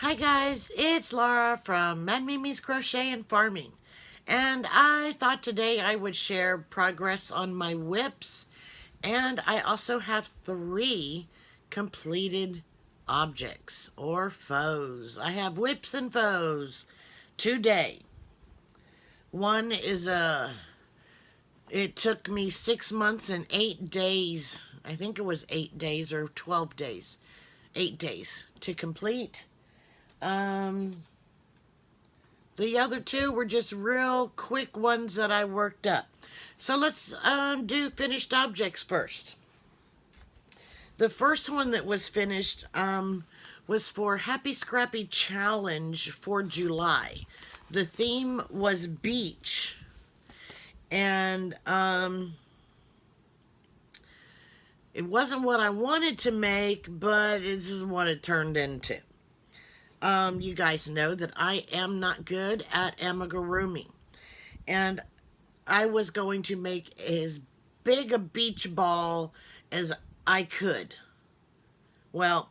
Hi guys, it's Laura from Mad Mimi's Crochet and Farming, and I thought today I would share progress on my whips, and I also have 3 completed objects or foes. I have whips and foes today. One is it took me 6 months and 8 days. I think it was 8 days or 12 days. 8 days to complete. The other 2 were just real quick ones that I worked up. So let's do finished objects first. The first one that was finished was for Happy Scrappy Challenge for July. The theme was beach. And it wasn't what I wanted to make, but this is what it turned into. You guys know that I am not good at amigurumi. And I was going to make as big a beach ball as I could. Well,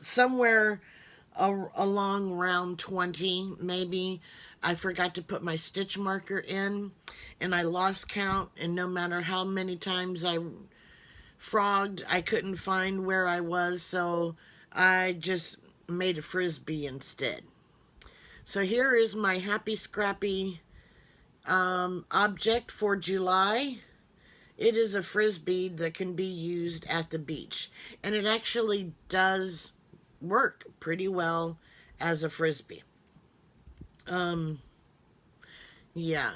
somewhere along round 20, maybe, I forgot to put my stitch marker in, and I lost count, and no matter how many times I frogged, I couldn't find where I was, so I just made a frisbee instead. So here is my Happy Scrappy object for July. It is a frisbee that can be used at the beach, and it actually does work pretty well as a frisbee. Yeah.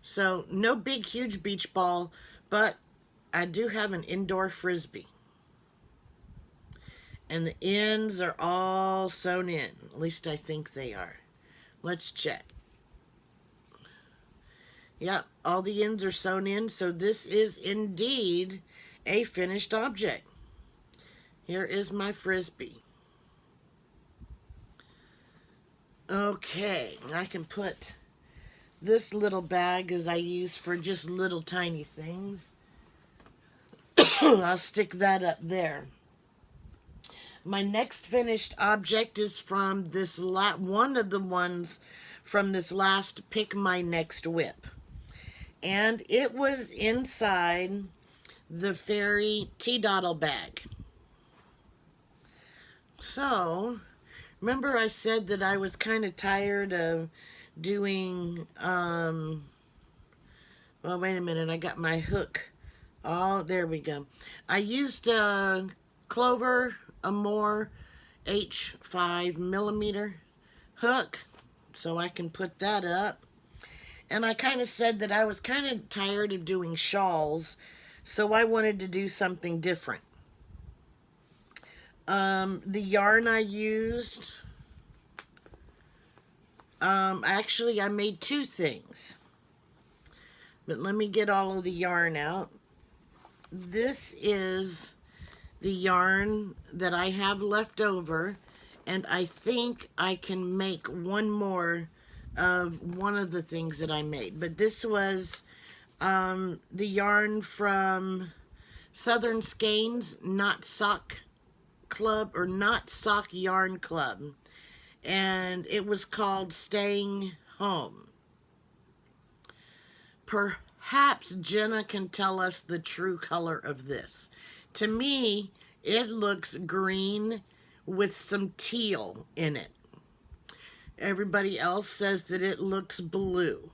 So no big huge beach ball, but I do have an indoor frisbee. And the ends are all sewn in. At least I think they are. Let's check. Yep, all the ends are sewn in, so this is indeed a finished object. Here is my frisbee. Okay, I can put this little bag as I use for just little tiny things. I'll stick that up there. My next finished object is from this one of the ones from this last Pick My Next Whip. And it was inside the fairy tea-dottle bag. So, remember I said that I was kind of tired of doing, well, wait a minute, I got my hook. Oh, there we go. I used Clover Amore H5mm hook, so I can put that up. And I kind of said that I was kind of tired of doing shawls, so I wanted to do something different. The yarn I used, actually I made 2 things. But let me get all of the yarn out. This is the yarn that I have left over, and I think I can make one more of one of the things that I made. But this was the yarn from Southern Skeins Knot Sock Club, or Knot Sock Yarn Club, and it was called Staying Home. Perhaps Jenna can tell us the true color of this. To me, it looks green with some teal in it. Everybody else says that it looks blue.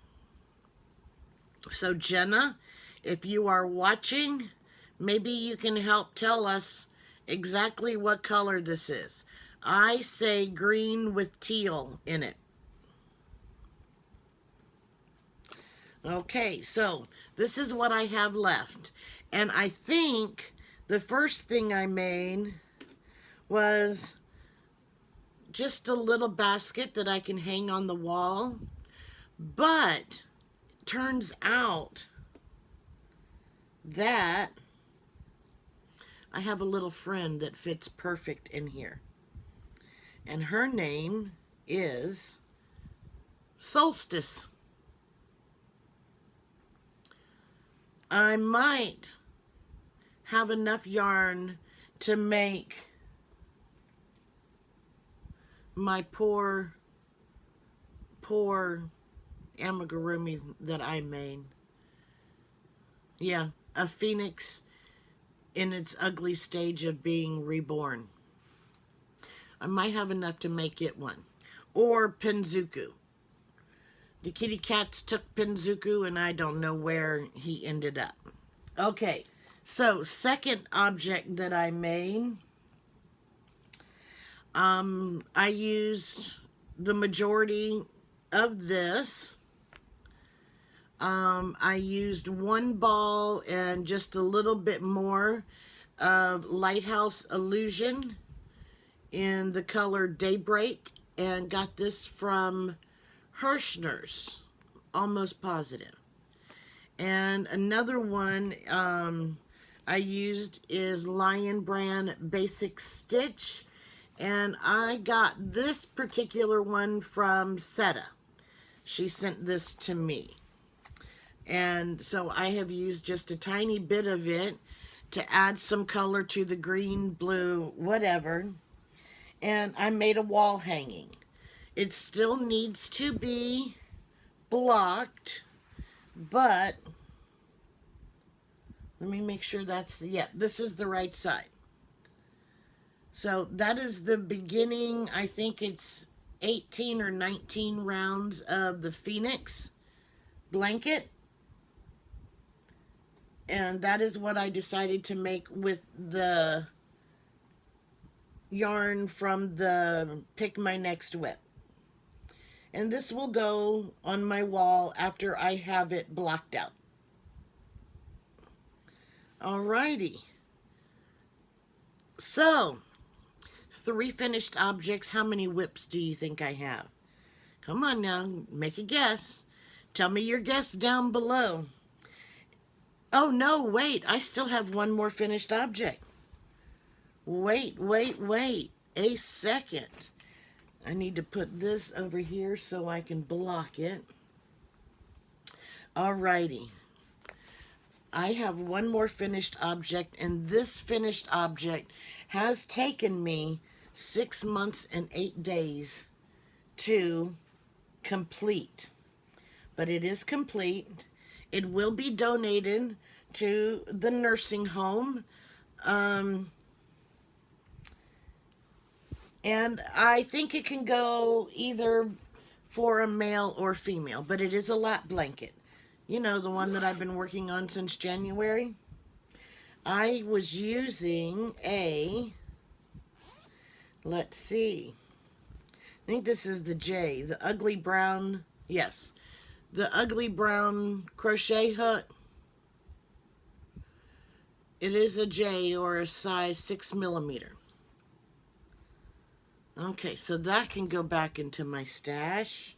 So Jenna, if you are watching, maybe you can help tell us exactly what color this is. I say green with teal in it. Okay, so this is what I have left. And I think the first thing I made was just a little basket that I can hang on the wall. But turns out that I have a little friend that fits perfect in here. And her name is Solstice. I might have enough yarn to make my poor amigurumi that I made. Yeah, a phoenix in its ugly stage of being reborn. I might have enough to make it one. Or Penzuku. The kitty cats took Penzuku and I don't know where he ended up. Okay, so second object that I made, I used the majority of this. I used one ball and just a little bit more of Lighthouse Illusion in the color Daybreak, and got this from Hirschner's, almost positive. And another one I used is Lion Brand Basic Stitch, and I got this particular one from Seta. She sent this to me. And so I have used just a tiny bit of it to add some color to the green, blue, whatever. And I made a wall hanging. It still needs to be blocked, but let me make sure that's, yeah, this is the right side. So that is the beginning. I think it's 18 or 19 rounds of the Phoenix blanket. And that is what I decided to make with the yarn from the Pick My Next Whip. And this will go on my wall after I have it blocked out. Alrighty. So, 3 finished objects. How many whips do you think I have? Come on now, make a guess. Tell me your guess down below. Oh no, wait, I still have one more finished object. Wait a second. I need to put this over here so I can block it. Alrighty. I have one more finished object, and this finished object has taken me 6 months and 8 days to complete. But it is complete. It will be donated to the nursing home. And I think it can go either for a male or female, but it is a lap blanket. You know, the one that I've been working on since January. I was using a, let's see, I think this is the J, the ugly brown, yes, the ugly brown crochet hook. It is a J, or a size 6mm. Okay, so that can go back into my stash.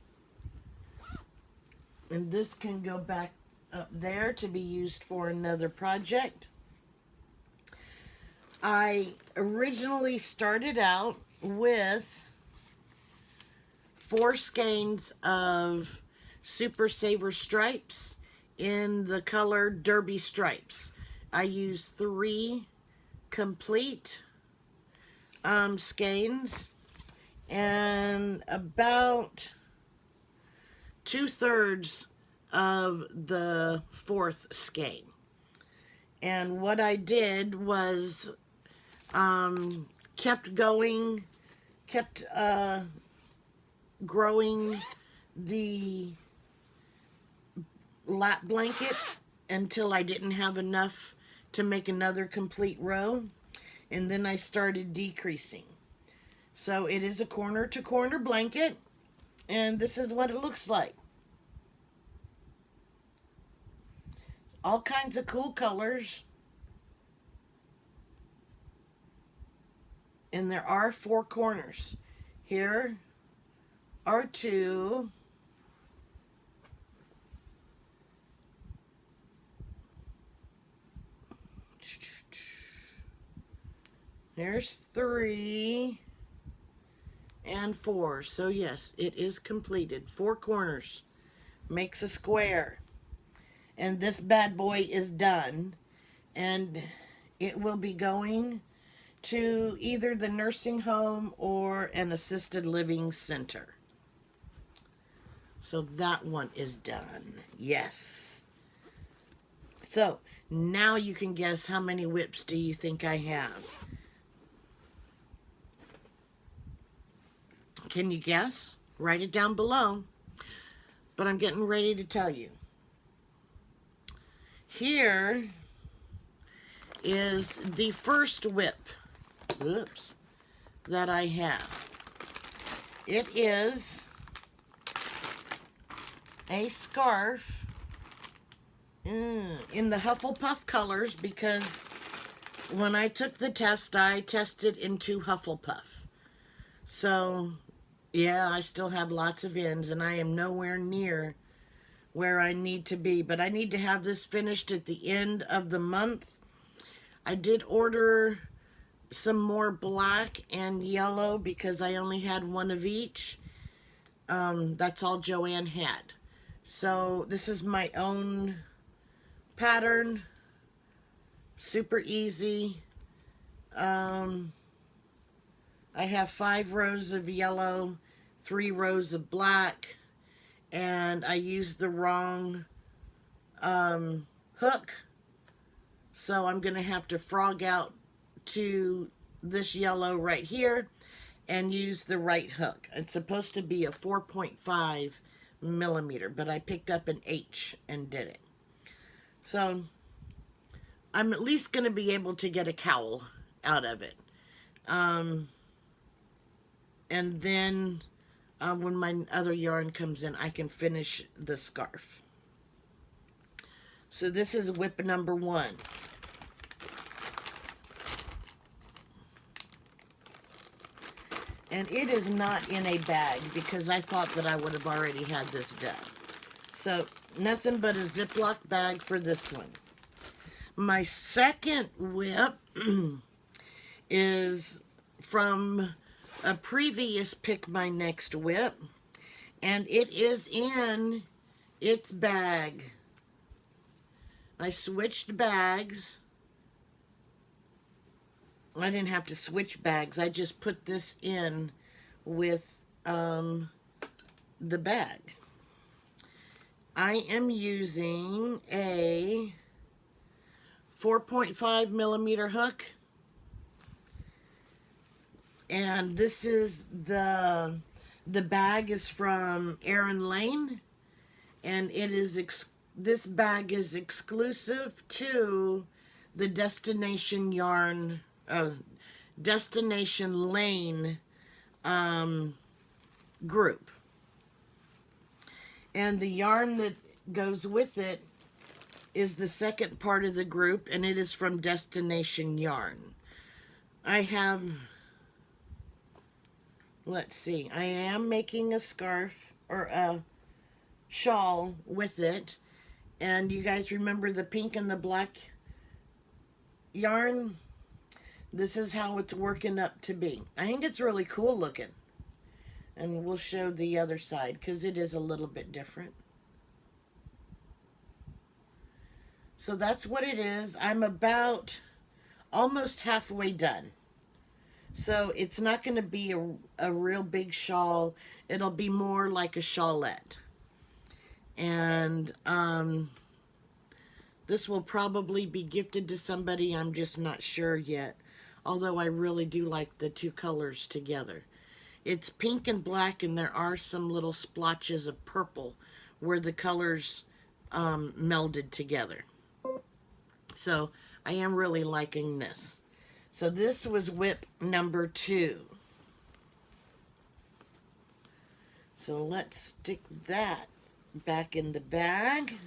And this can go back up there to be used for another project. I originally started out with 4 skeins of Super Saver stripes in the color Derby Stripes. I used 3 complete skeins and about 2/3 of the 4th skein. And what I did was kept growing the lap blanket until I didn't have enough to make another complete row, and then I started decreasing. So it is a corner to corner blanket, and this is what it looks like. All kinds of cool colors. And there are 4 corners. Here are 2. There's 3 and 4. So yes, it is completed. 4 corners makes a square. And this bad boy is done. And it will be going to either the nursing home or an assisted living center. So that one is done. Yes. So now you can guess, how many whips do you think I have? Can you guess? Write it down below. But I'm getting ready to tell you. Here is the first whip, oops, that I have. It is a scarf in the Hufflepuff colors, because when I took the test, I tested into Hufflepuff. So, yeah, I still have lots of ends, and I am nowhere near where I need to be. But I need to have this finished at the end of the month. I did order some more black and yellow because I only had one of each. That's all Joanne had. So this is my own pattern. Super easy. I have 5 rows of yellow, 3 rows of black, and I used the wrong hook. So I'm going to have to frog out to this yellow right here and use the right hook. It's supposed to be a 4.5 millimeter, but I picked up an H and did it. So I'm at least going to be able to get a cowl out of it. And then when my other yarn comes in, I can finish the scarf. So this is whip number 1. And it is not in a bag because I thought that I would have already had this done. So nothing but a Ziploc bag for this one. My second whip is from a previous Pick My Next whip, and it is in its bag. I switched bags. I didn't have to switch bags. I just put this in with the bag. I am using a 4.5 millimeter hook. And this is the bag is from Erin Lane. And it is this bag is exclusive to the Destination Yarn Destination Lane group. And the yarn that goes with it is the second part of the group, and it is from Destination Yarn. I have, let's see, I am making a scarf or a shawl with it. And you guys remember the pink and the black yarn? This is how it's working up to be. I think it's really cool looking. And we'll show the other side because it is a little bit different. So that's what it is. I'm about almost halfway done. So it's not going to be a real big shawl. It'll be more like a shawlette. And this will probably be gifted to somebody. I'm just not sure yet. Although I really do like the two colors together. It's pink and black, and there are some little splotches of purple where the colors melded together. So I am really liking this. So this was whip number 2. So let's stick that back in the bag.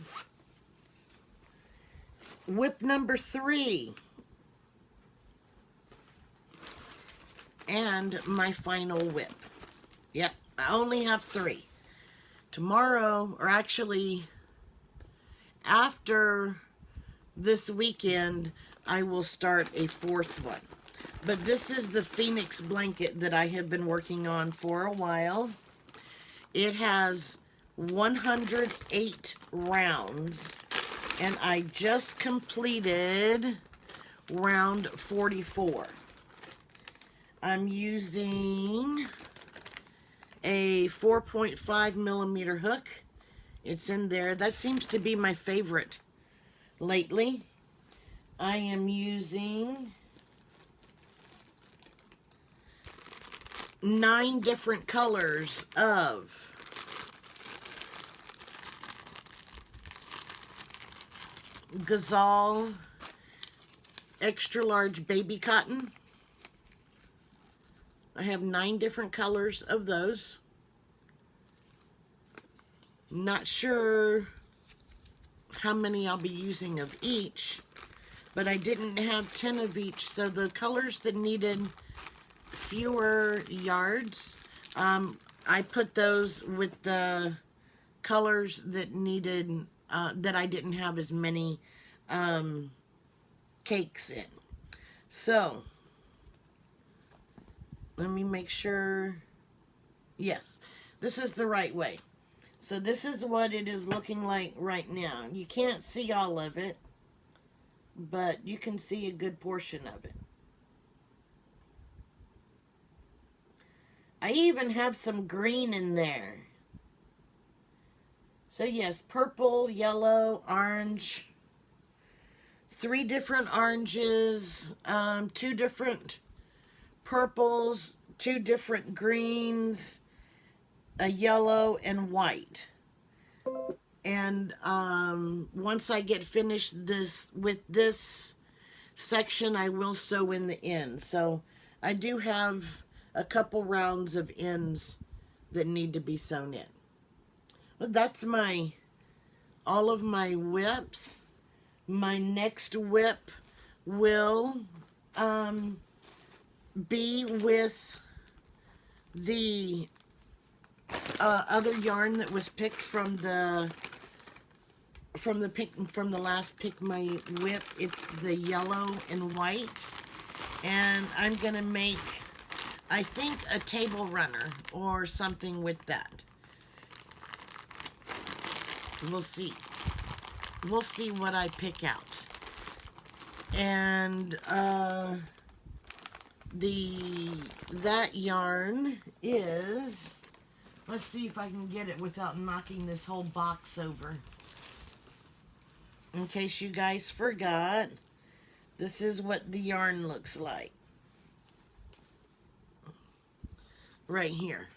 Whip number 3. And my final whip. Yep, I only have 3. Tomorrow, or actually after this weekend, I will start a 4th one. But this is the Phoenix blanket that I have been working on for a while. It has 108 rounds, and I just completed round 44. I'm using a 4.5 millimeter hook. It's in there. That seems to be my favorite lately. I am using 9 different colors of Gazelle extra large baby cotton. I have 9 different colors of those. Not sure how many I'll be using of each, but I didn't have 10 of each, so the colors that needed fewer yards, I put those with the colors that needed, that I didn't have as many cakes in. So, let me make sure, yes, this is the right way. So this is what it is looking like right now. You can't see all of it, but you can see a good portion of it. I even have some green in there. So yes, purple, yellow, orange, 3 different oranges, 2 different purples, 2 different greens, a yellow and white. And once I get finished with this section, I will sew in the ends. So I do have a couple rounds of ends that need to be sewn in. But that's all of my whips. My next whip will be with the other yarn that was picked from the last Pick My Whip. It's the yellow and white, and I'm gonna make, I think, a table runner or something with that. We'll see. We'll see what I pick out. And that yarn is, let's see if I can get it without knocking this whole box over. In case you guys forgot, this is what the yarn looks like. Right here.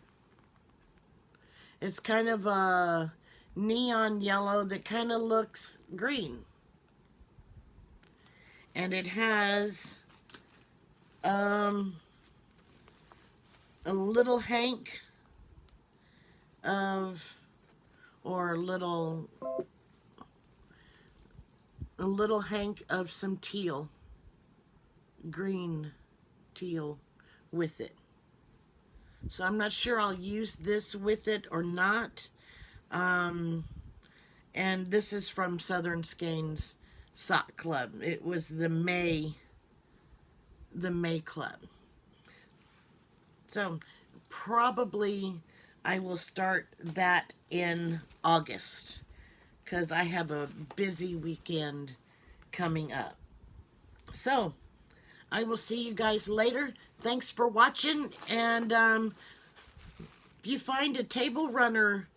It's kind of a neon yellow that kind of looks green. And it has a little hank of, or a little hank of some teal, green teal with it. So I'm not sure I'll use this with it or not. And this is from Southern Skeins Sock Club. It was the May Club. So probably I will start that in August, because I have a busy weekend coming up. So I will see you guys later. Thanks for watching, and if you find a table runner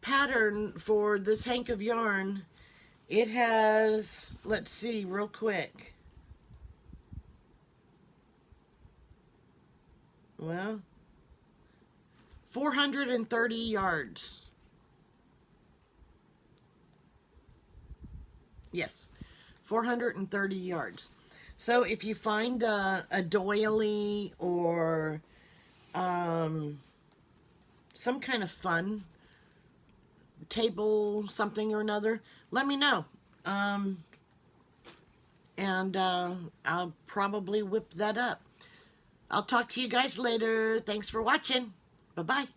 pattern for this hank of yarn, it has, let's see real quick, well, 430 yards. Yes, 430 yards. So if you find a doily or some kind of fun table something or another, let me know. And I'll probably whip that up. I'll talk to you guys later. Thanks for watching. Bye-bye.